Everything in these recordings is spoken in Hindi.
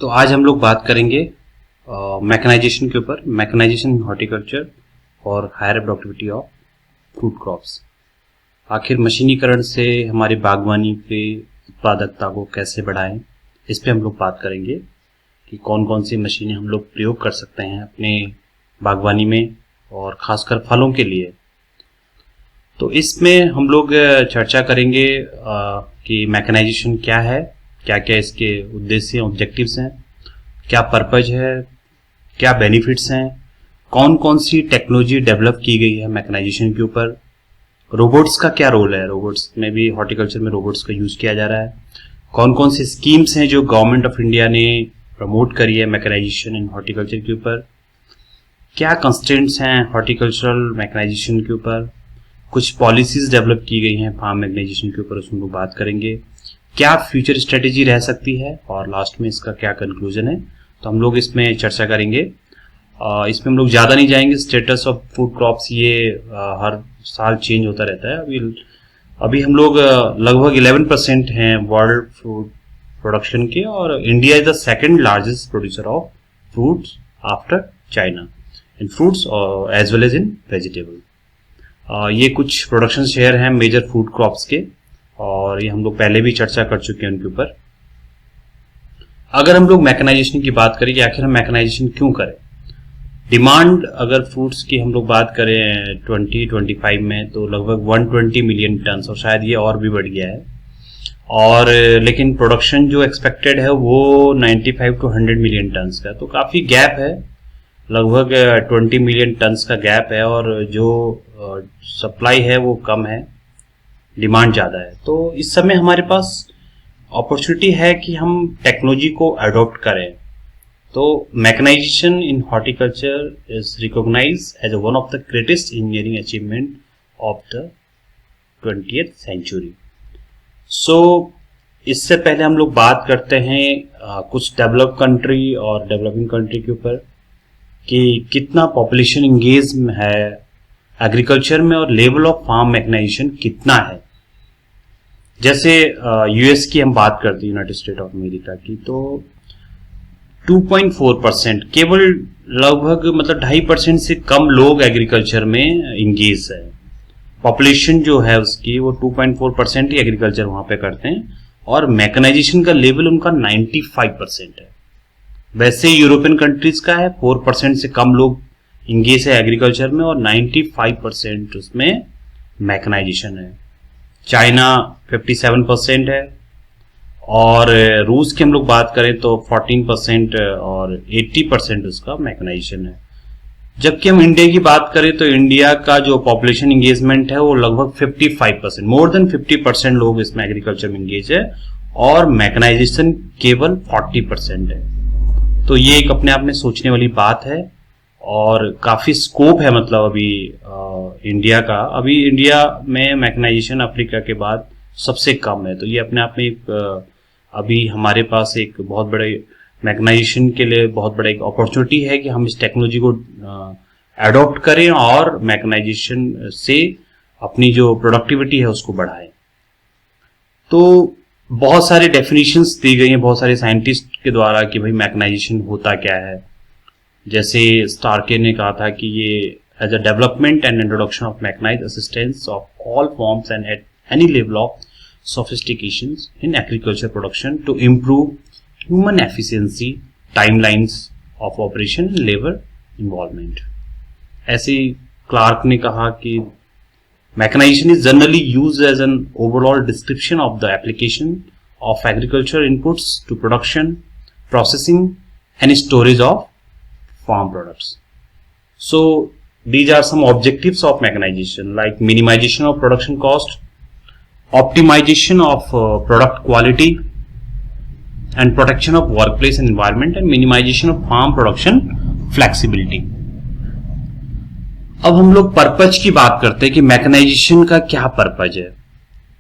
तो आज हम लोग बात करेंगे मैकेनाइजेशन के ऊपर, मैकेनाइजेशन हॉर्टिकल्चर और higher productivity of fruit crops. आखिर मशीनीकरण से हमारी बागवानी के उत्पादकता को कैसे बढ़ाएं, इस पे हम लोग बात करेंगे कि कौन कौन सी मशीनें हम लोग प्रयोग कर सकते हैं अपने बागवानी में और खासकर फलों के लिए। तो इसमें हम लोग चर्चा करेंगे कि मैकेनाइजेशन क्या है, क्या क्या इसके उद्देश्य ऑब्जेक्टिव्स हैं, क्या पर्पज है, क्या बेनिफिट्स हैं, कौन कौन सी टेक्नोलॉजी डेवलप की गई है मैकेनाइजेशन के ऊपर, रोबोट्स का क्या रोल है, रोबोट्स में भी हॉर्टिकल्चर में रोबोट्स का यूज किया जा रहा है, कौन कौन सी स्कीम्स हैं जो गवर्नमेंट ऑफ इंडिया ने प्रमोट करी है मैकेनाइजेशन इन हॉर्टिकल्चर के ऊपर, क्या कंस्ट्रेंट्स हैं हॉर्टिकल्चरल मैकेनाइजेशन के ऊपर, कुछ पॉलिसीज डेवलप की गई हैं फार्म मैकेनाइजेशन के ऊपर, उसमें लोग बात करेंगे, क्या फ्यूचर स्ट्रेटेजी रह सकती है और लास्ट में इसका क्या कंक्लूजन है। तो हम लोग इसमें चर्चा करेंगे। इसमें हम लोग ज़्यादा नहीं जाएंगे। स्टेटस ऑफ फूड क्रॉप्स ये हर साल चेंज होता रहता है। अभी हम लोग लगभग 11% हैं वर्ल्ड फ्रूट प्रोडक्शन के, और India is the second largest producer of fruits after China in fruits as well as in vegetable. ये कुछ प्रोडक्शन शेयर हैं मेजर फूड क्रॉप्स के, और ये हम लोग पहले भी चर्चा कर चुके हैं उनके ऊपर। अगर हम लोग मैकेनाइजेशन की बात करें कि आखिर हम मैकेनाइजेशन क्यों करें, डिमांड अगर फ्रूट्स की हम लोग बात करें 2025 में तो लगभग 120 मिलियन टन, और शायद ये और भी बढ़ गया है। और लेकिन प्रोडक्शन जो एक्सपेक्टेड है वो 95 to 100 मिलियन टन्स का, तो काफ़ी गैप है, लगभग 20 मिलियन टन्स का गैप है, और जो सप्लाई है वो कम है, डिमांड ज़्यादा है। तो इस समय हमारे पास अपॉर्चुनिटी है कि हम टेक्नोलॉजी को अडॉप्ट करें। तो mechanisation in horticulture is recognised as one of the greatest engineering achievement of the 20th century. So इससे पहले हम लोग बात करते हैं कुछ डेवलप कंट्री और डेवलपिंग कंट्री के ऊपर कि कितना पॉपुलेशन इंगेज है एग्रीकल्चर में और लेवल ऑफ फार्म मैकेनाइजेशन कितना है। जैसे यूएस की हम बात करते हैं, यूनाइटेड स्टेट ऑफ अमेरिका की, तो 2.4%, केवल लगभग मतलब 2.5% से कम लोग एग्रीकल्चर में इंगेज है। पॉपुलेशन जो है उसकी वो 2.4% ही एग्रीकल्चर वहां पे करते हैं, और मैकेनाइजेशन का लेवल उनका 95% है। वैसे यूरोपियन कंट्रीज का है 4% से कम लोग इंगेज है एग्रीकल्चर में, और 95% उसमें मैकेनाइजेशन है। चाइना 57% है, और रूस की हम लोग बात करें तो 14% और 80% उसका मैकेनाइजेशन है। जबकि हम इंडिया की बात करें तो इंडिया का जो पॉपुलेशन इंगेजमेंट है वो लगभग 55%, मोर देन 50% लोग इसमें एग्रीकल्चर में इंगेज है, और मैकेनाइजेशन केवल 40% है। तो ये एक अपने आप में सोचने वाली बात है, और काफी स्कोप है। मतलब अभी इंडिया में मैकेनाइजेशन अफ्रीका के बाद सबसे कम है। तो ये अपने आप में एक अभी हमारे पास एक बहुत बड़े मैकेनाइजेशन के लिए बहुत बड़ा एक अपॉर्चुनिटी है कि हम इस टेक्नोलॉजी को अडॉप्ट करें और मैकेनाइजेशन से अपनी जो प्रोडक्टिविटी है उसको बढ़ाएं। तो बहुत सारे डेफिनेशंस दी गई हैं बहुत सारे साइंटिस्ट के द्वारा कि भाई मैकेनाइजेशन होता क्या है। जैसे स्टार्के ने कहा था कि ये as a development and introduction of mechanized assistance of all forms and at any level of sophistication in agriculture production to improve human efficiency, timeliness of operation, labour involvement. ऐसे क्लार्क ने कहा कि mechanization is generally used as an overall description of the application of agriculture inputs to production, processing and storage of farm products. So these are some objectives of mechanization, like minimization of production cost, optimization of product quality and protection of workplace and environment, and minimization of farm production flexibility. अब हम लोग पर्पज की बात करते हैं कि मैकेनाइजेशन का क्या पर्पज है।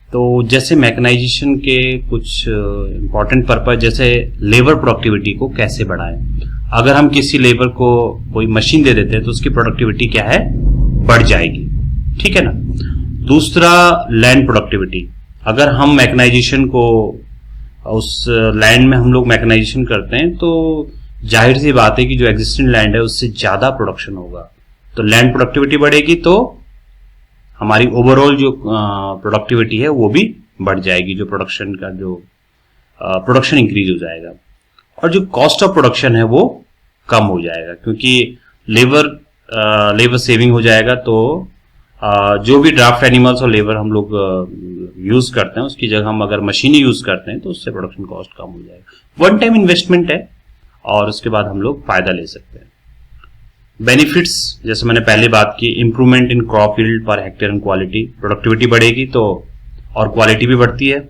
तो जैसे मैकेनाइजेशन के कुछ इंपॉर्टेंट पर्पज, जैसे लेबर प्रोडक्टिविटी को कैसे बढ़ाएं। अगर हम किसी लेबर को कोई मशीन दे देते हैं तो उसकी प्रोडक्टिविटी क्या है, बढ़ जाएगी, ठीक है ना। दूसरा लैंड प्रोडक्टिविटी, अगर हम मैकेनाइजेशन को उस लैंड में हम लोग मैकेनाइजेशन करते हैं तो जाहिर सी बात है कि जो एग्जिस्टिंग लैंड है उससे ज्यादा प्रोडक्शन होगा, तो लैंड प्रोडक्टिविटी बढ़ेगी तो हमारी ओवरऑल जो प्रोडक्टिविटी है वो भी बढ़ जाएगी, जो प्रोडक्शन का जो प्रोडक्शन इंक्रीज हो जाएगा और जो कॉस्ट ऑफ प्रोडक्शन है वो कम हो जाएगा, क्योंकि लेबर सेविंग हो जाएगा। तो जो भी ड्राफ्ट एनिमल्स और लेबर हम लोग यूज करते हैं उसकी जगह हम अगर मशीनें यूज करते हैं तो उससे प्रोडक्शन कॉस्ट कम हो जाएगा। वन टाइम इन्वेस्टमेंट है और उसके बाद हम लोग फायदा ले सकते हैं। बेनिफिट्स जैसे मैंने पहले बात की, improvement in crop yield per hectare and quality, productivity बढ़ेगी तो और क्वालिटी भी बढ़ती है।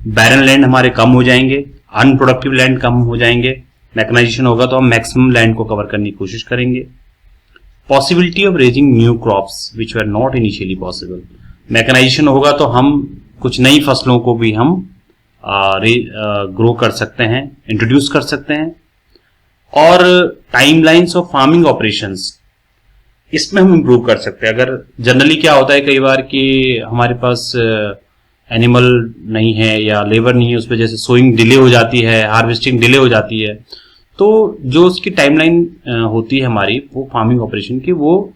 बैरन लैंड हमारे कम हो जाएंगे, अनप्रोडक्टिव लैंड कम हो जाएंगे। मैकेनाइजेशन होगा तो हम मैक्सिमम लैंड को कवर करने की कोशिश करेंगे। Possibility of raising new crops which were not initially possible, mechanization होगा तो हम कुछ नई फसलों को भी हम ग्रो कर सकते हैं, इंट्रोड्यूस कर सकते हैं। और टाइमलाइंस ऑफ फार्मिंग ऑपरेशंस, इसमें हम इंप्रूव कर सकते हैं। अगर जनरली क्या होता है कई बार कि हमारे पास एनिमल नहीं है या लेबर नहीं है, उस वजह से सोइंग डिले हो जाती है, हार्वेस्टिंग डिले हो जाती है, तो जो उसकी टाइमलाइन होती है हमारी वो फार्मिंग ऑपरेशन की, वो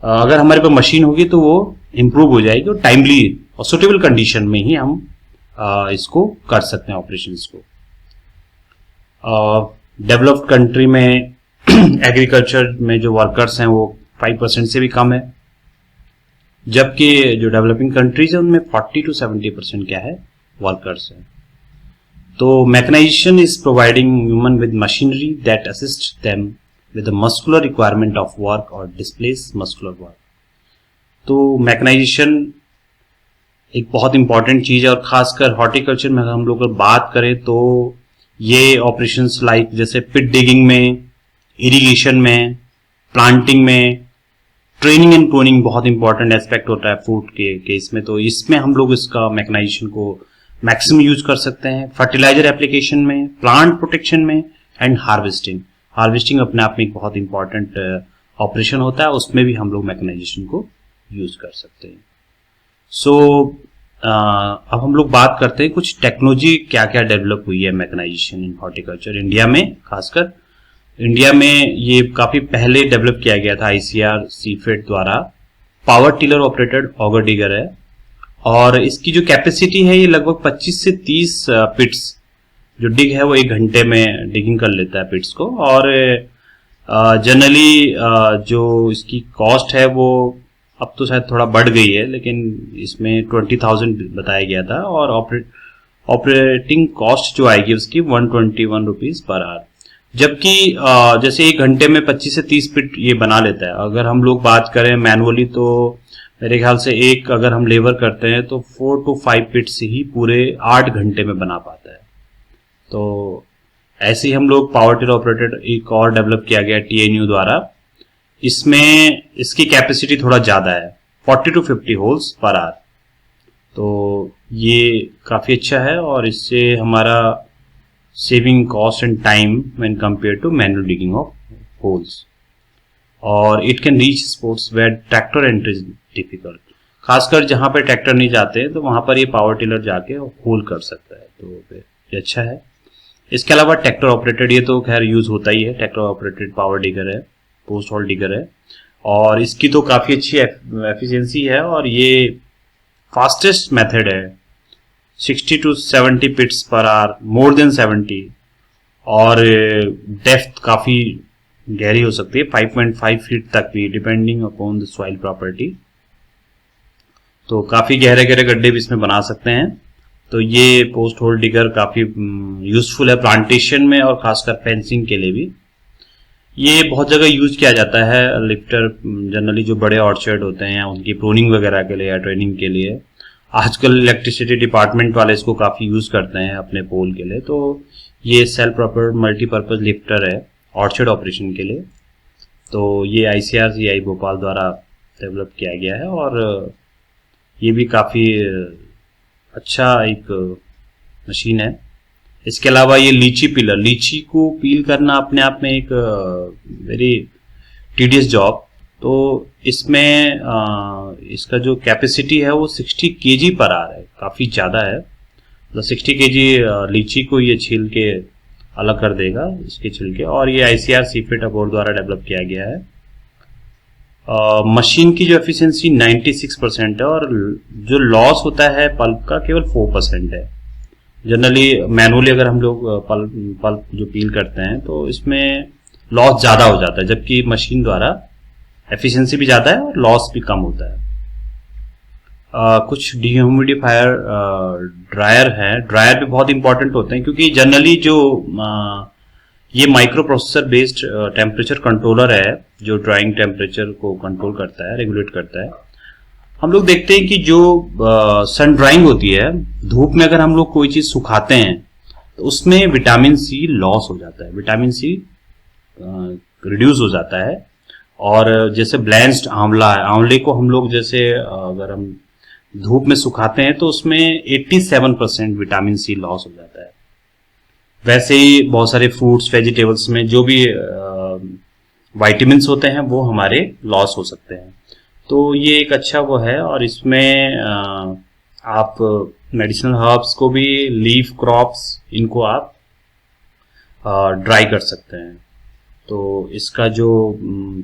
अगर हमारे पास मशीन होगी तो वो इंप्रूव हो जाएगी और टाइमली और सुटेबल कंडीशन में ही हम इसको कर सकते हैं ऑपरेशंस को। डेवलप्ड कंट्री में एग्रीकल्चर में जो वर्कर्स हैं वो 5% से भी कम है, जबकि जो डेवलपिंग कंट्रीज है उनमें 40 to 70% क्या है वर्कर्स हैं। तो mechanization is providing human with machinery that assist them with the muscular requirement of work और डिस्प्लेस मस्कुलर वर्क। तो मैकेनाइजेशन एक बहुत इंपॉर्टेंट चीज है और खासकर हॉर्टिकल्चर में अगर हम लोग बात करें तो ये ऑपरेशंस लाइक जैसे पिट डिगिंग में, इरिगेशन में, प्लांटिंग में, ट्रेनिंग एंड प्रूनिंग बहुत इंपॉर्टेंट एस्पेक्ट होता है फ्रूट के केस में, तो इसमें हम लोग इसका मैकेनाइजेशन को मैक्सिमम यूज कर सकते हैं। फर्टिलाइजर एप्लीकेशन में, प्लांट प्रोटेक्शन में एंड हार्वेस्टिंग अपने आप में एक बहुत इंपॉर्टेंट ऑपरेशन होता है, उसमें भी हम लोग मैकेनाइजेशन को यूज कर सकते हैं। सो अब हम लोग बात करते हैं कुछ टेक्नोलॉजी क्या क्या डेवलप हुई है मैकेनाइजेशन इन हॉर्टिकल्चर इंडिया में। खासकर इंडिया में ये काफी पहले डेवलप किया गया था आईसीआर सीफेड द्वारा। Power tiller operated auger digger है और इसकी जो कैपेसिटी है ये लगभग 25 से 30 पिट्स जो डिग है वो 1 घंटे में डिगिंग कर लेता है पिट्स को। और जनरली जो इसकी कॉस्ट है वो अब तो शायद थोड़ा बढ़ गई है, लेकिन इसमें 20,000 बताया गया था और ऑपरेटिंग कॉस्ट जो आएगी उसकी 121 रुपीज पर आवर। जबकि जैसे 1 घंटे में 25 से 30 पिट ये बना लेता है। अगर हम लोग बात करें मैनुअली तो मेरे ख्याल से एक अगर हम लेबर करते हैं तो 4 to 5 पिट से ही पूरे 8 घंटे में बना पाता है। तो ऐसे ही हम लोग पावर टिलर ऑपरेटेड एक और डेवलप किया गया TNU द्वारा, इसमें इसकी कैपेसिटी थोड़ा ज्यादा है, 40 to 50 होल्स पर आवर। तो ये काफी अच्छा है और इससे हमारा saving cost and time when compare to manual digging of holes. और it can reach spots where tractor entry is difficult, खासकर जहां पर ट्रैक्टर नहीं जाते तो वहां पर ये पावर टिलर जाके होल कर सकता है, तो ये अच्छा है। इसके अलावा ट्रैक्टर ऑपरेटेड, ये तो खैर यूज होता ही है, ट्रैक्टर ऑपरेटेड पावर डिगर है, पोस्ट होल डिगर है और इसकी तो काफी अच्छी एफिशिएंसी है और ये फास्टेस्ट मेथड है। 60 to 70 पिट्स per hour, more than 70, और डेप्थ काफी गहरी हो सकती है 5.5 फीट तक भी, depending upon the soil property. तो काफी गहरे गहरे गड्ढे भी इसमें बना सकते हैं। तो ये पोस्ट होल डिगर काफी यूजफुल है प्लांटेशन में और खासकर फेंसिंग के लिए भी। ये बहुत जगह यूज किया जाता है। लिफ्टर जनरली जो बड़े ऑर्चर्ड होते हैं उनकी प्रूनिंग वगैरह के लिए या ट्रेनिंग के लिए। आजकल इलेक्ट्रिसिटी डिपार्टमेंट वाले इसको काफी यूज करते हैं अपने पोल के लिए। तो ये सेल्फ प्रॉपर मल्टीपर्पज लिफ्टर है ऑर्चर्ड ऑपरेशन के लिए। तो ये ICRCI भोपाल द्वारा डेवलप किया गया है और ये भी काफी अच्छा एक मशीन है। इसके अलावा ये लीची पिलर, लीची को पील करना अपने आप में एक वेरी टीडियस जॉब। तो इसमें इसका जो कैपेसिटी है वो 60 kg पर आवर है, काफी ज्यादा है। मतलब 60 केजी लीची को ये छील के अलग कर देगा इसके छिलके। और ये ICR सीफिट अबोर्ड द्वारा डेवलप किया गया है। मशीन की जो एफिशिएंसी 96% है और जो लॉस होता है पल्प का केवल 4% है। जनरली मैनुअली अगर हम लोग पल्प जो पील करते हैं तो इसमें लॉस ज़्यादा हो जाता है, जबकि मशीन द्वारा एफिशिएंसी भी ज़्यादा है और लॉस भी कम होता है। कुछ डिह्यूमिडिफायर ड्रायर है। ड्रायर भी बहुत इंपॉर्टेंट होते हैं क्योंकि जनरली जो ये micro processor based temperature controller है जो ड्राइंग टेम्परेचर को कंट्रोल करता है, रेगुलेट करता है। हम लोग देखते हैं कि जो सन ड्राइंग होती है, धूप में अगर हम लोग कोई चीज सुखाते हैं तो उसमें विटामिन सी लॉस हो जाता है, विटामिन सी रिड्यूस हो जाता है। और जैसे ब्लेंस्ड आंवला है, आंवले को हम लोग जैसे अगर हम धूप में सुखाते हैं तो उसमें 87% विटामिन सी लॉस हो जाता है। वैसे ही बहुत सारे फ्रूट्स वेजिटेबल्स में जो भी विटामिन्स होते हैं वो हमारे लॉस हो सकते हैं। तो ये एक अच्छा वो है। और इसमें आप मेडिसिनल हर्ब्स को भी, लीफ क्रॉप्स, इनको आप ड्राई कर सकते हैं। तो इसका जो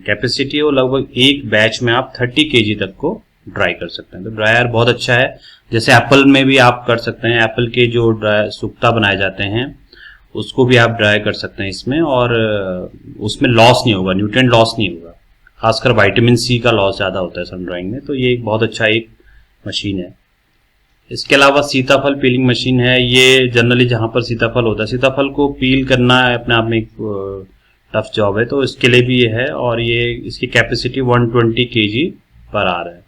कैपेसिटी है वो लगभग एक बैच में आप 30 केजी तक को ड्राई कर सकते हैं। तो ड्रायर बहुत अच्छा है। जैसे एप्पल में भी आप कर सकते हैं, एप्पल के जो सुक्ता बनाए जाते हैं उसको भी आप ड्राई कर सकते हैं इसमें, और उसमें लॉस नहीं होगा, न्यूट्रिएंट लॉस नहीं होगा। खासकर विटामिन सी का लॉस ज़्यादा होता है सन ड्राइंग में। तो ये एक बहुत अच्छा एक मशीन है। इसके अलावा सीताफल पीलिंग मशीन है। ये जनरली जहाँ पर सीताफल होता है, सीताफल को पील करना अपने आप में एक टफ जॉब है, तो इसके लिए भी ये है। और ये इसकी कैपेसिटी 120 केजी पर आवर है।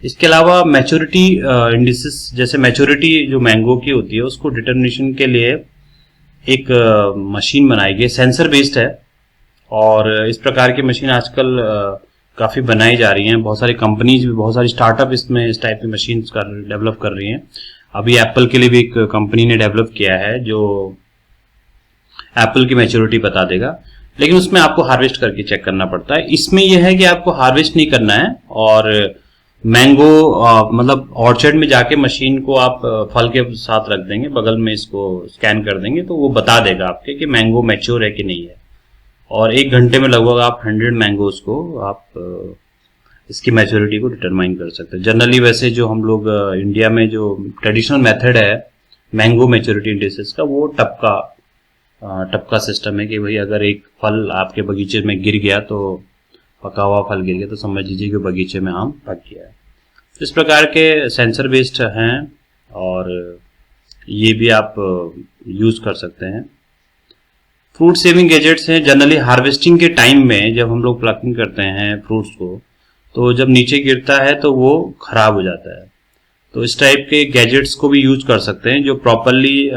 इसके अलावा मैच्योरिटी इंडिसेस, जैसे मैच्योरिटी जो मैंगो की होती है उसको डिटर्मिनेशन के लिए एक मशीन बनाई गई, सेंसर बेस्ड है। और इस प्रकार की मशीन आजकल काफ़ी बनाई जा रही हैं। बहुत सारी कंपनीज भी, बहुत सारी स्टार्टअप इसमें इस टाइप की मशीन डेवलप कर रही हैं। अभी एप्पल के लिए भी एक कंपनी ने डेवलप किया है जो एप्पल की मैच्योरिटी बता देगा, लेकिन उसमें आपको हार्वेस्ट करके चेक करना पड़ता है। इसमें यह है कि आपको हार्वेस्ट नहीं करना है और मैंगो मतलब ऑर्चर्ड में जाके मशीन को आप फल के साथ रख देंगे, बगल में इसको स्कैन कर देंगे तो वो बता देगा आपके कि मैंगो मैच्योर है कि नहीं है। और 1 घंटे में लगभग आप 100 मैंगोज को आप इसकी मैच्योरिटी को डिटरमाइन कर सकते हैं। जनरली वैसे जो हम लोग इंडिया में जो ट्रेडिशनल मेथड है मैंगो मैच्योरिटी इंडिसेस का, वो टपका सिस्टम है कि भाई अगर एक फल आपके बगीचे में गिर गया, तो पका हुआ फल गिर गया, तो समझ लीजिए कि बगीचे में आम पक गया है। इस प्रकार के सेंसर बेस्ड हैं और ये भी आप यूज कर सकते हैं। फ्रूट सेविंग गैजेट्स हैं। जनरली हार्वेस्टिंग के टाइम में जब हम लोग प्लकिंग करते हैं फ्रूट्स को, तो जब नीचे गिरता है तो वो खराब हो जाता है। तो इस टाइप के गैजेट्स को भी यूज कर सकते हैं जो प्रॉपरली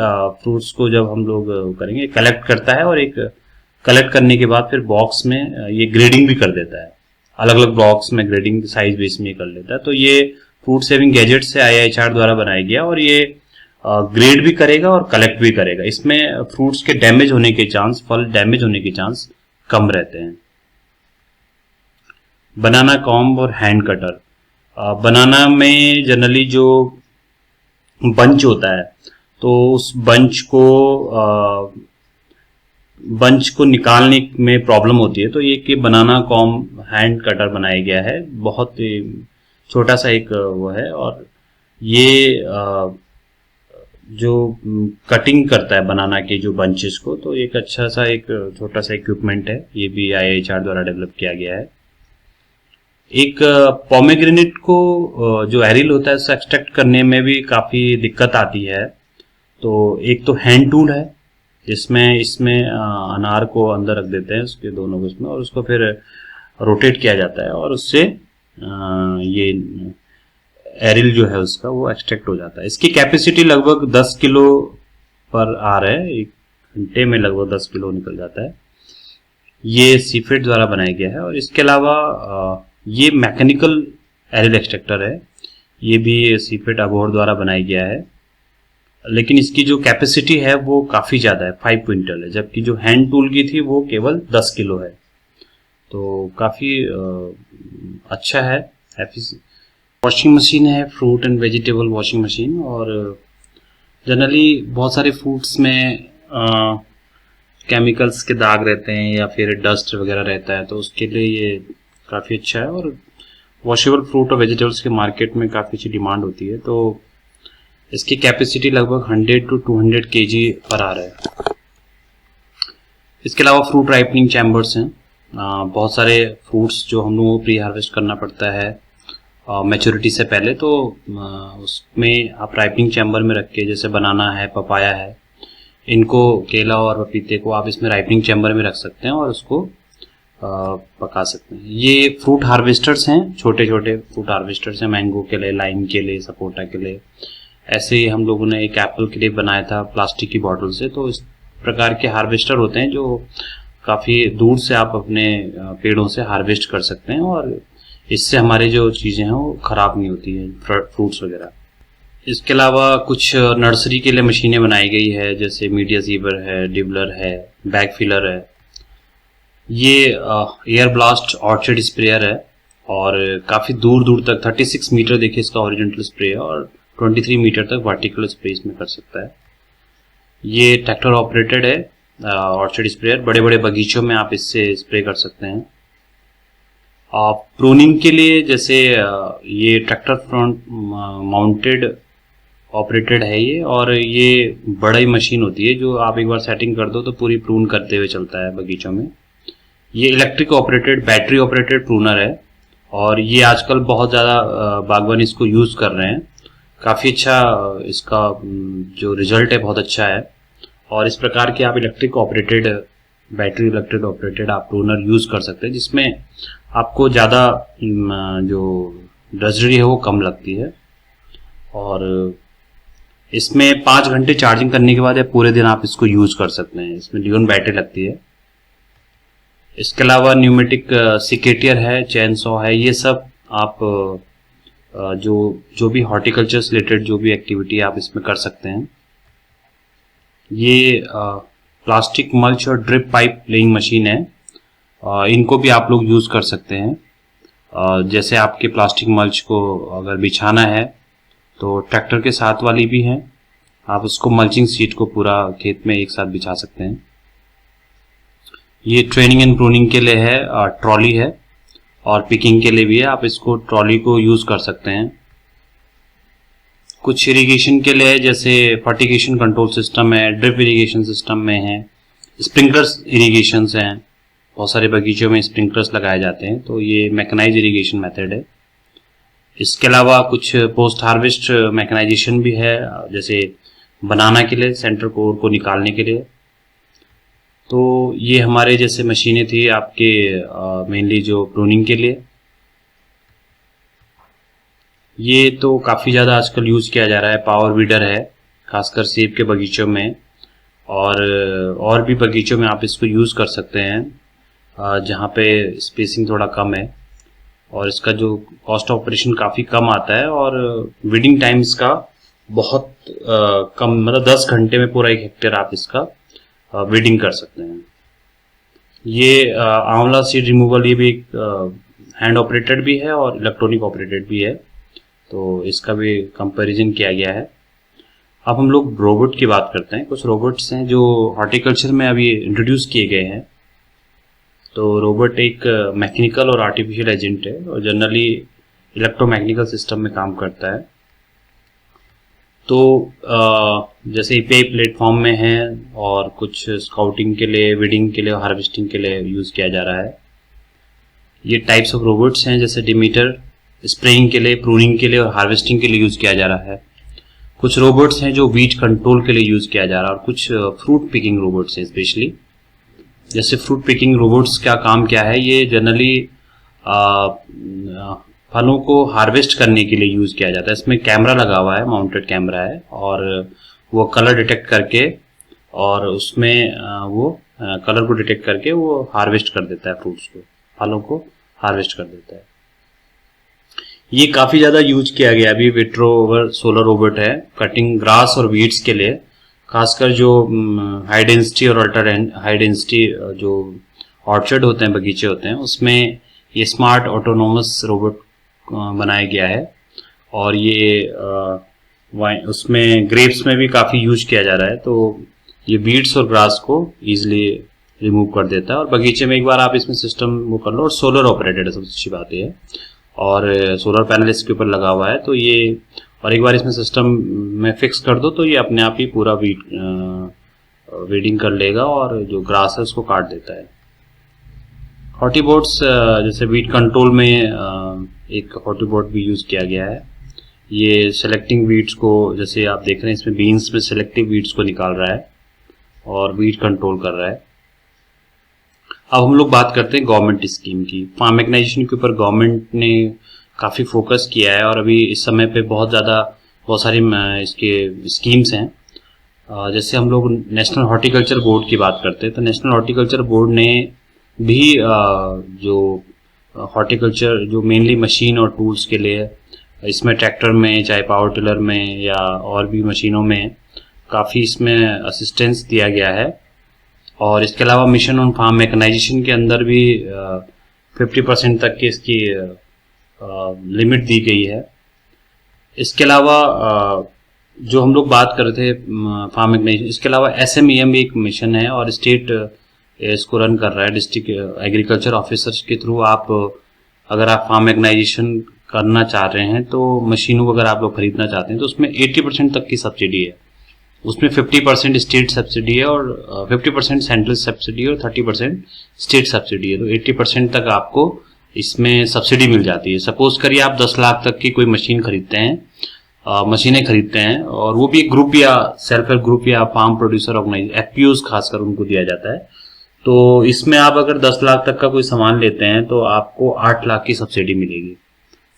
फ्रूट्स को जब हम लोग करेंगे कलेक्ट करता है, और एक कलेक्ट करने के बाद फिर बॉक्स में ये ग्रेडिंग भी कर देता है। अलग अलग बॉक्स में ग्रेडिंग साइज बेस में कर लेता है। तो ये फ्रूट सेविंग गैजेट से IIHR द्वारा बनाया गया और ये ग्रेड भी करेगा और कलेक्ट भी करेगा। इसमें फ्रूट्स के डैमेज होने के चांस, फल डैमेज होने के चांस कम रहते हैं। बनाना कॉम्ब और हैंड कटर। बनाना में जनरली जो बंच होता है तो उस बंच को निकालने में प्रॉब्लम होती है, तो ये कि बनाना कॉम्ब हैंड कटर बनाया गया है। बहुत छोटा सा एक वो है और ये जो कटिंग करता है बनाना के जो बंचेस को, तो एक अच्छा सा एक छोटा सा इक्विपमेंट है। ये भी IIHR द्वारा डेवलप किया गया है। एक पोमेग्रेनेट को जो एरिल होता है उससे एक्सट्रैक्ट करने में भी काफ़ी दिक्कत आती है। तो एक तो हैंड टूल है जिसमें इसमें अनार को अंदर रख देते हैं उसके दोनों उसमें, और उसको फिर रोटेट किया जाता है और उससे ये एरिल जो है उसका वो एक्सट्रैक्ट हो जाता है। इसकी कैपेसिटी लगभग 10 किलो पर आवर है। 1 घंटे में लगभग 10 किलो निकल जाता है। ये सीफेड द्वारा बनाया गया है। और इसके अलावा ये मैकेनिकल एरिल एक्सट्रैक्टर है। ये भी सीफेड अबोहर द्वारा बनाया गया है, लेकिन इसकी जो कैपेसिटी है वो काफ़ी ज़्यादा है, 5 क्विंटल है, जबकि जो हैंड टूल की थी वो केवल 10 किलो है। तो काफ़ी अच्छा है। वॉशिंग मशीन है, fruit and vegetable washing machine, और जनरली बहुत सारे फ्रूट्स में केमिकल्स के दाग रहते हैं या फिर डस्ट वगैरह रहता है, तो उसके लिए ये काफ़ी अच्छा है। और वॉशेबल फ्रूट और वेजिटेबल्स के मार्केट में काफ़ी अच्छी डिमांड होती है, तो इसकी कैपेसिटी लगभग 100 to 200 kg पर आ रहा है। इसके अलावा फ्रूट राइपनिंग चैम्बर्स हैं। बहुत सारे फ्रूट्स जो हम लोगों को प्री हार्वेस्ट करना पड़ता है मैच्योरिटी से पहले, तो उसमें आप राइपनिंग चैम्बर में रख के, जैसे बनाना है, पपाया है, इनको, केला और पपीते को आप इसमें राइपनिंग चैम्बर में रख सकते हैं और उसको पका सकते हैं। ये फ्रूट हार्वेस्टर्स हैं, छोटे छोटे फ्रूट हार्वेस्टर्स हैं, मैंगो के लिए, लाइम के लिए, सपोटा के लिए। ऐसे ही हम लोगों ने एक एप्पल के लिए बनाया था प्लास्टिक की बॉटल से। तो इस प्रकार के हार्वेस्टर होते हैं जो काफ़ी दूर से आप अपने पेड़ों से हार्वेस्ट कर सकते हैं और इससे हमारे जो चीज़ें हैं वो ख़राब नहीं होती हैं, फ्रूट्स वगैरह। इसके अलावा कुछ नर्सरी के लिए मशीनें बनाई गई है, जैसे मीडिया सीवर है, डिबलर है, बैग फिलर है। ये एयर ब्लास्ट ऑर्चर्ड स्प्रेयर है और काफ़ी दूर दूर तक 36 मीटर देखिए इसका हॉरिजॉन्टल स्प्रे है और 23 मीटर तक वर्टिकल स्प्रे इसमें कर सकता है। ये ट्रैक्टर ऑपरेटेड है ऑर्चर्ड स्प्रेयर। बड़े बड़े बगीचों में आप इससे स्प्रे कर सकते हैं। प्रूनिंग के लिए जैसे ये ट्रैक्टर फ्रंट माउंटेड ऑपरेटेड है ये, और ये बड़ी मशीन होती है जो आप एक बार सेटिंग कर दो तो पूरी प्रून करते हुए चलता है बगीचों में। ये electric operated, battery operated pruner है और ये आजकल बहुत ज़्यादा बागवानी इसको यूज़ कर रहे हैं। काफ़ी अच्छा इसका जो रिजल्ट है बहुत अच्छा है। और इस प्रकार के आप electric operated, battery electric operated आप प्रूनर यूज़ कर सकते हैं, जिसमें आपको ज़्यादा जो डस्टरी है वो कम लगती है। और इसमें 5 घंटे चार्जिंग करने के बाद या पूरे दिन आप इसको यूज़ कर सकते हैं। इसमें लियोन बैटरी लगती है। इसके अलावा न्यूमेटिक सिकेटियर है, चैन सॉ है। ये सब आप जो भी हॉर्टिकल्चर से रिलेटेड जो भी एक्टिविटी आप इसमें कर सकते हैं। ये प्लास्टिक मल्च और ड्रिप पाइप लेइंग मशीन है। इनको भी आप लोग यूज़ कर सकते हैं। जैसे आपके प्लास्टिक मल्च को अगर बिछाना है तो ट्रैक्टर के साथ वाली भी है, आप उसको मल्चिंग सीट को पूरा खेत में एक साथ बिछा सकते हैं। ये ट्रेनिंग एंड प्रूनिंग के लिए है, ट्रॉली है, और पिकिंग के लिए भी है। आप इसको ट्रॉली को यूज़ कर सकते हैं। कुछ इरिगेशन के लिए जैसे फर्टिगेशन कंट्रोल सिस्टम है, ड्रिप इरिगेशन सिस्टम में है, स्प्रिंकलर्स इरिगेशंस हैं। बहुत सारे बगीचों में स्प्रिंकलर्स लगाए जाते हैं, तो ये मैकेनाइज इरिगेशन मेथड है। इसके अलावा कुछ पोस्ट हार्वेस्ट मैकेनाइजेशन भी है, जैसे बनाना के लिए, सेंटर कोर को निकालने के लिए। तो ये हमारे जैसे मशीनें थी आपके मेनली जो प्रूनिंग के लिए। ये तो काफ़ी ज़्यादा आजकल यूज़ किया जा रहा है। पावर वीडर है, खासकर सेब के बगीचों में, और भी बगीचों में आप इसको यूज़ कर सकते हैं जहाँ पे स्पेसिंग थोड़ा कम है। और इसका जो कॉस्ट ऑफ ऑपरेशन काफ़ी कम आता है और वीडिंग टाइम इसका बहुत कम, मतलब 10 घंटे में पूरा 1 हेक्टेयर आप इसका वीडिंग कर सकते हैं। ये आंवला सीड रिमूवल, ये भी एक हैंड ऑपरेटेड भी है और इलेक्ट्रॉनिक ऑपरेटेड भी है, तो इसका भी कंपैरिजन किया गया है। अब हम लोग रोबोट की बात करते हैं। कुछ रोबोट्स हैं जो हॉर्टिकल्चर में अभी इंट्रोड्यूस किए गए हैं। तो रोबोट एक मैकेनिकल और आर्टिफिशियल एजेंट है और जनरली इलेक्ट्रोमैकेनिकल सिस्टम में काम करता है। तो जैसे ईपीआई प्लेटफॉर्म में है और कुछ स्काउटिंग के लिए, वीडिंग के लिए, हार्वेस्टिंग के लिए यूज़ किया जा रहा है। ये टाइप्स ऑफ रोबोट्स हैं, जैसे डिमीटर स्प्रेइंग के लिए, प्रूनिंग के लिए और हार्वेस्टिंग के लिए यूज़ किया जा रहा है। कुछ रोबोट्स हैं जो वीट कंट्रोल के लिए यूज़ किया जा रहा है, और कुछ फ्रूट पिकिंग रोबोट्स हैं स्पेशली। जैसे फ्रूट पिकिंग रोबोट्स का काम क्या है, ये जनरली फलों को हार्वेस्ट करने के लिए यूज़ किया जाता है। इसमें कैमरा लगा हुआ है, माउंटेड कैमरा है, और वो कलर डिटेक्ट करके, और उसमें वो कलर को डिटेक्ट करके वो हार्वेस्ट कर देता है, फ्रूट्स को, फलों को हार्वेस्ट कर देता है। ये काफ़ी ज़्यादा यूज किया गया अभी। विट्रोवर सोलर रोबोट है, कटिंग ग्रास और वीड्स के लिए, खासकर जो हाई डेंसिटी और अल्ट्रा हाई डेंसिटी जो ऑर्चर्ड होते हैं, बगीचे होते हैं, उसमें ये स्मार्ट ऑटोनोमस रोबोट बनाया गया है। और ये उसमें ग्रेप्स में भी काफ़ी यूज किया जा रहा है, तो ये वीड्स और ग्रास को ईजिली रिमूव कर देता है। और बगीचे में एक बार आप इसमें सिस्टम वो कर लो, और सोलर ऑपरेटेड है, सबसे अच्छी बात ये है, और सोलर पैनल इसके ऊपर लगा हुआ है, तो ये और एक बार इसमें सिस्टम में फिक्स कर दो तो ये अपने आप ही पूरा वीडिंग कर लेगा और जो ग्रास है उसको काट देता है। हॉर्टीबोर्ड्स जैसे वीड कंट्रोल में एक हॉर्टीबोर्ड भी यूज किया गया है। ये सेलेक्टिंग वीड्स को, जैसे आप देख रहे हैं इसमें बीन्स में सेलेक्टिव वीड्स को निकाल रहा है और वीड कंट्रोल कर रहा है। अब हम लोग बात करते हैं गवर्नमेंट स्कीम की। फार्म मैकेनाइजेशन के ऊपर गवर्नमेंट ने काफ़ी फोकस किया है और अभी इस समय पे बहुत सारी इसके स्कीम्स हैं। जैसे हम लोग नेशनल हॉर्टिकल्चर बोर्ड की बात करते हैं, तो नेशनल हॉर्टिकल्चर बोर्ड ने भी जो हॉर्टिकल्चर जो मेनली मशीन और टूल्स के लिए, इसमें ट्रैक्टर में, चाहे पावर टिलर में या और भी मशीनों में काफ़ी इसमें असिस्टेंस दिया गया है। और इसके अलावा मिशन ऑन फार्म मैकेनाइजेशन के अंदर भी 50% तक की इसकी लिमिट दी गई है। इसके अलावा जो हम लोग बात कर रहे थे फार्म मैकेनाइजेशन, इसके अलावा SMEM एक मिशन है और स्टेट इसको रन कर रहा है। डिस्ट्रिक्ट एग्रीकल्चर ऑफिसर्स के थ्रू आप अगर आप फार्म मैकेनाइजेशन करना चाह रहे हैं, तो मशीनों को अगर आप लोग खरीदना चाहते हैं, तो उसमें 80% तक की सब्सिडी है। उसमें 50% स्टेट सब्सिडी है और 50% सेंट्रल सब्सिडी है और 30% स्टेट सब्सिडी है, तो 80% तक आपको इसमें सब्सिडी मिल जाती है। सपोज करिए आप 10 लाख तक की कोई मशीनें खरीदते हैं और वो भी एक ग्रुप या सेल्फ हेल्प ग्रुप या फार्म प्रोड्यूसर ऑर्गेनाइजेशन, FPOs खासकर उनको दिया जाता है। तो इसमें आप अगर 10 लाख तक का कोई सामान लेते हैं तो आपको 8 लाख की सब्सिडी मिलेगी।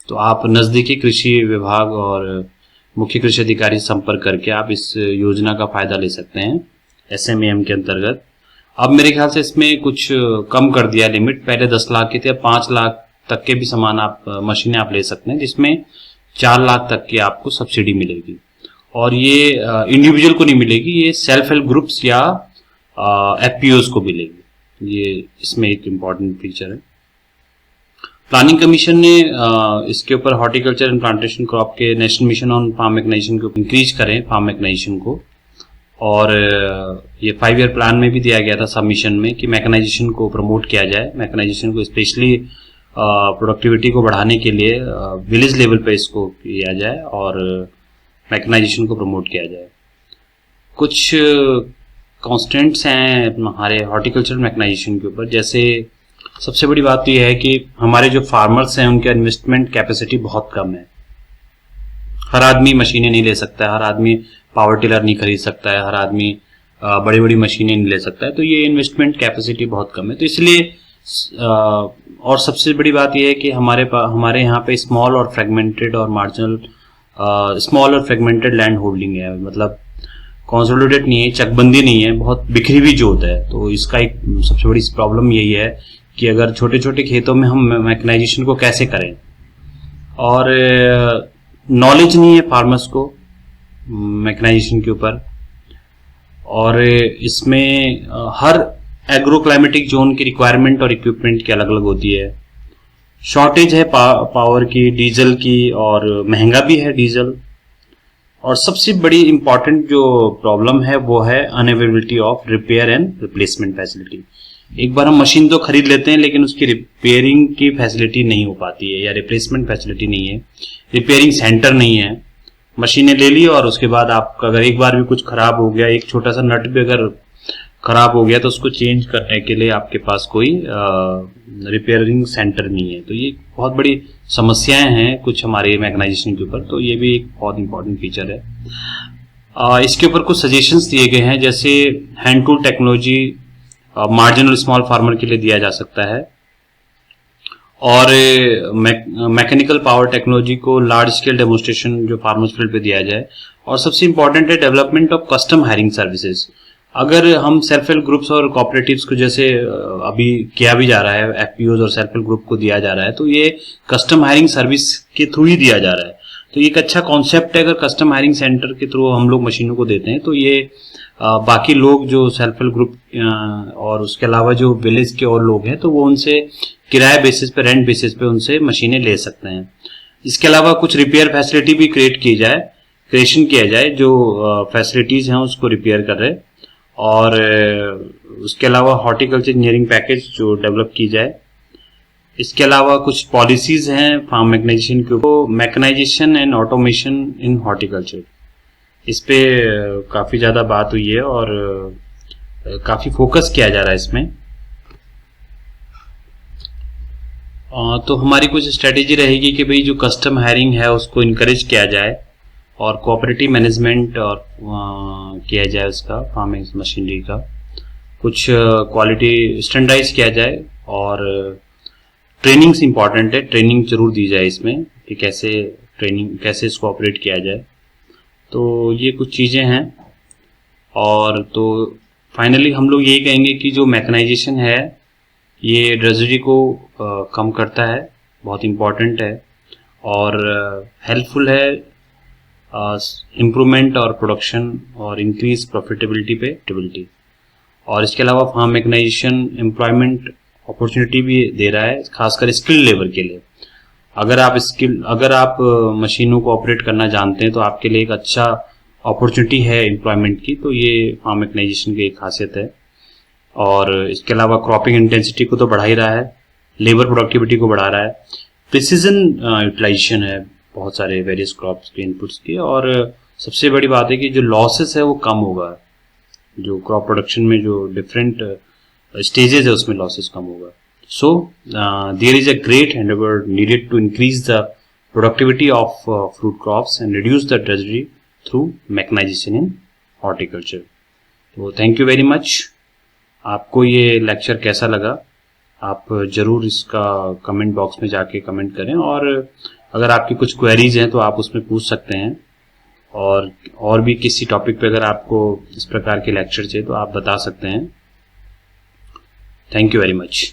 तो आप नज़दीकी कृषि विभाग और मुख्य कृषि अधिकारी से संपर्क करके आप इस योजना का फायदा ले सकते हैं SMEM के अंतर्गत। अब मेरे ख्याल से इसमें कुछ कम कर दिया लिमिट, पहले 10 लाख की थी, अब 5 लाख तक के भी सामान आप मशीनें आप ले सकते हैं, जिसमें 4 लाख तक की आपको सब्सिडी मिलेगी। और ये इंडिविजुअल को नहीं मिलेगी, ये सेल्फ हेल्प ग्रुप्स या FPOs को मिलेगी। ये इसमें एक इम्पॉर्टेंट फीचर है। प्लानिंग कमीशन ने इसके ऊपर हॉर्टिकल्चर एंड प्लांटेशन क्रॉप के national mission on farm mechanization को इंक्रीज करें फार्म मैकेनाइजेशन को, और ये 5 ईयर प्लान में भी दिया गया था सबमिशन में कि मैकेनाइजेशन को प्रमोट किया जाए। मैकेनाइजेशन को स्पेशली प्रोडक्टिविटी को बढ़ाने के लिए विलेज लेवल पे इसको किया जाए और मैकेनाइजेशन को प्रमोट किया जाए। कुछ कॉन्स्टेंट्स हैं हमारे हॉर्टिकल्चर मैकेनाइजेशन के ऊपर। जैसे सबसे बड़ी बात तो यह है कि हमारे जो फार्मर्स हैं उनके इन्वेस्टमेंट कैपेसिटी बहुत कम है। हर आदमी मशीनें नहीं ले सकता है, हर आदमी पावर टिलर नहीं खरीद सकता है, हर आदमी बड़ी बड़ी मशीनें नहीं ले सकता है, तो ये इन्वेस्टमेंट कैपेसिटी बहुत कम है। तो इसलिए और सबसे बड़ी बात यह है कि हमारे यहाँ पे स्मॉल और फ्रेगमेंटेड और मार्जिनल स्मॉल और फ्रेगमेंटेड लैंड होल्डिंग है, मतलब कंसोलिडेटेड नहीं है, चकबंदी नहीं है, बहुत बिखरी हुई जोत है। तो इसका एक सबसे बड़ी प्रॉब्लम यही है कि अगर छोटे छोटे खेतों में हम मैकेनाइजेशन को कैसे करें, और नॉलेज नहीं है फार्मर्स को मैकेनाइजेशन के ऊपर। और इसमें हर एग्रो क्लाइमेटिक जोन की रिक्वायरमेंट और इक्विपमेंट की अलग अलग होती है। शॉर्टेज है पावर की, डीजल की, और महंगा भी है डीजल। और सबसे बड़ी इंपॉर्टेंट जो प्रॉब्लम है वो है unavailability of repair and replacement facility. एक बार हम मशीन तो खरीद लेते हैं लेकिन उसकी रिपेयरिंग की फैसिलिटी नहीं हो पाती है या रिप्लेसमेंट फैसिलिटी नहीं है, रिपेयरिंग सेंटर नहीं है। मशीनें ले ली और उसके बाद आपका अगर एक बार भी कुछ खराब हो गया, एक छोटा सा नट भी अगर खराब हो गया, तो उसको चेंज करने के लिए आपके पास कोई रिपेयरिंग सेंटर नहीं है। तो ये बहुत बड़ी समस्याएं हैं कुछ हमारे मैकेनाइजेशन के ऊपर, तो ये भी एक बहुत इंपॉर्टेंट फीचर है। इसके ऊपर कुछ सजेशंस दिए गए हैं, जैसे hand tool technology marginal small farmer के लिए दिया जा सकता है, और मैकेनिकल पावर टेक्नोलॉजी को लार्ज स्केल डेमोन्स्ट्रेशन जो फार्मर्स फील्ड पे दिया जाए। और सबसे इंपॉर्टेंट है development of custom hiring services. अगर हम सेल्फ हेल्प ग्रुप्स और कोऑपरेटिव्स को जैसे अभी किया भी जा रहा है, FPOs और सेल्फ हेल्प ग्रुप को दिया जा रहा है, तो ये कस्टम हायरिंग सर्विस के थ्रू ही दिया जा रहा है। तो ये एक अच्छा कॉन्सेप्ट है। अगर कस्टम हायरिंग सेंटर के थ्रू हम लोग मशीनों को देते हैं, तो ये बाकी लोग जो सेल्फ हेल्प ग्रुप और उसके अलावा जो विलेज के और लोग हैं, तो वो उनसे किराए बेसिस पे, रेंट बेसिस पे उनसे मशीनें ले सकते हैं। इसके अलावा कुछ रिपेयर फैसिलिटी भी क्रिएट की जाए। क्रिएशन किया जाए, जो फैसिलिटीज हैं उसको रिपेयर कर रहे, और उसके अलावा हॉर्टिकल्चर इंजीनियरिंग पैकेज जो डेवलप की जाए। इसके अलावा कुछ पॉलिसीज हैं फार्म मैकेनाइजेशन के ऊपर, mechanization and automation in horticulture, इस पे काफी ज्यादा बात हुई है और काफी फोकस किया जा रहा है इसमें। तो हमारी कुछ स्ट्रेटेजी रहेगी कि भाई जो कस्टम हायरिंग है उसको इनकरेज किया जाए और कोऑपरेटिव मैनेजमेंट और किया जाए उसका फार्मिंग मशीनरी का, कुछ क्वालिटी स्टैंडर्डाइज किया जाए, और ट्रेनिंग्स इंपॉर्टेंट है, ट्रेनिंग जरूर दी जाए इसमें कि कैसे इसको ऑपरेट किया जाए। तो ये कुछ चीज़ें हैं। और तो फाइनली हम लोग यही कहेंगे कि जो मैकेनाइजेशन है ये ड्रेजरी को कम करता है, बहुत इम्पॉर्टेंट है और हेल्पफुल है इम्प्रूवमेंट और प्रोडक्शन और इंक्रीज प्रॉफिटेबिलिटी पे। और इसके अलावा फार्म मैकेनाइजेशन एम्प्लॉयमेंट अपॉर्चुनिटी भी दे रहा है, खासकर स्किल्ड लेबर के लिए। अगर आप मशीनों को ऑपरेट करना जानते हैं तो आपके लिए एक अच्छा अपॉर्चुनिटी है एम्प्लॉयमेंट की। तो ये फार्म मैकेनाइजेशन की एक खासियत है। और इसके अलावा क्रॉपिंग इंटेंसिटी को तो बढ़ा ही रहा है, लेबर प्रोडक्टिविटी को बढ़ा रहा है, प्रिसीजन यूटिलाइजेशन है बहुत सारे वेरियस क्रॉप्स के इनपुट्स की, और सबसे बड़ी बात है कि जो लॉसेस है वो कम होगा, जो क्रॉप प्रोडक्शन में जो डिफरेंट स्टेजेस है उसमें लॉसेस कम होगा। So there is a great endeavour needed to increase the productivity of fruit crops and reduce the drudgery through mechanisation in horticulture. तो थैंक यू वेरी मच। आपको ये लेक्चर कैसा लगा आप जरूर इसका कमेंट बॉक्स में जाके कमेंट करें, और अगर आपकी कुछ क्वेरीज हैं तो आप उसमें पूछ सकते हैं, और भी किसी टॉपिक पे अगर आपको इस प्रकार के लेक्चर चाहिए तो आप बता सकते हैं। Thank you very much.